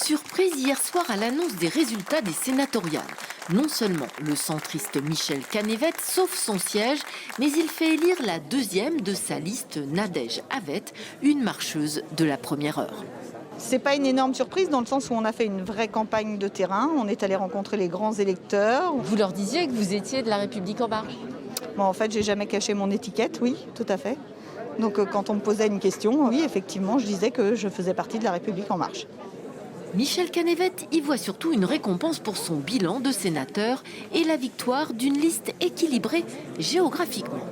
Surprise hier soir à l'annonce des résultats des sénatoriales. Non seulement le centriste Michel Canévet sauve son siège, mais il fait élire la deuxième de sa liste, Nadège Havet, une marcheuse de la première heure. C'est pas une énorme surprise dans le sens où on a fait une vraie campagne de terrain. On est allé rencontrer les grands électeurs. Vous leur disiez que vous étiez de La République En Marche? Bon, en fait, j'ai jamais caché mon étiquette, oui, tout à fait. Donc quand on me posait une question, oui, effectivement, je disais que je faisais partie de La République En Marche. Michel Canévet y voit surtout une récompense pour son bilan de sénateur et la victoire d'une liste équilibrée géographiquement.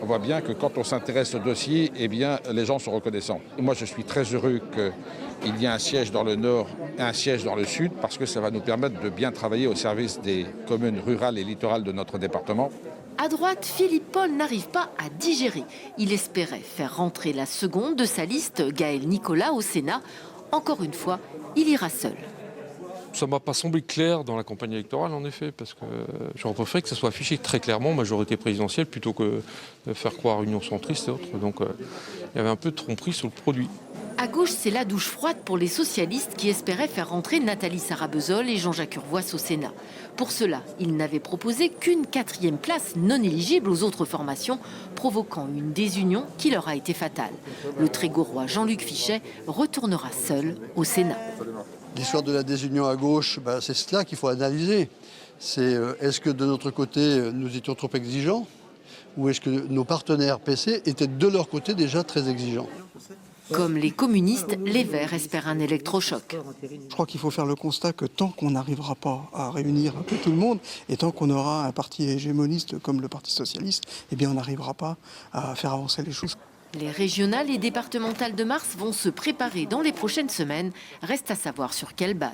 On voit bien que quand on s'intéresse au dossier, eh bien, les gens sont reconnaissants. Moi, je suis très heureux qu'il y ait un siège dans le Nord et un siège dans le Sud, parce que ça va nous permettre de bien travailler au service des communes rurales et littorales de notre département. À droite, Philippe Paul n'arrive pas à digérer. Il espérait faire rentrer la seconde de sa liste, Gaël Nicolas, au Sénat. Encore une fois, il ira seul. Ça ne m'a pas semblé clair dans la campagne électorale, en effet, parce que j'aurais préféré que ça soit affiché très clairement, majorité présidentielle, plutôt que de faire croire Union centriste et autres. Donc il y avait un peu de tromperie sur le produit. À gauche, c'est la douche froide pour les socialistes qui espéraient faire rentrer Nathalie Sarabezol et Jean-Jacques Urvoas au Sénat. Pour cela, ils n'avaient proposé qu'une quatrième place non éligible aux autres formations, provoquant une désunion qui leur a été fatale. Le Trégorois Jean-Luc Fichet retournera seul au Sénat. L'histoire de la désunion à gauche, c'est cela qu'il faut analyser. C'est est-ce que de notre côté, nous étions trop exigeants, ou est-ce que nos partenaires PC étaient de leur côté déjà très exigeants? Comme les communistes, les Verts espèrent un électrochoc. Je crois qu'il faut faire le constat que tant qu'on n'arrivera pas à réunir un peu tout le monde, et tant qu'on aura un parti hégémoniste comme le Parti socialiste, eh bien on n'arrivera pas à faire avancer les choses. Les régionales et départementales de mars vont se préparer dans les prochaines semaines. Reste à savoir sur quelle base.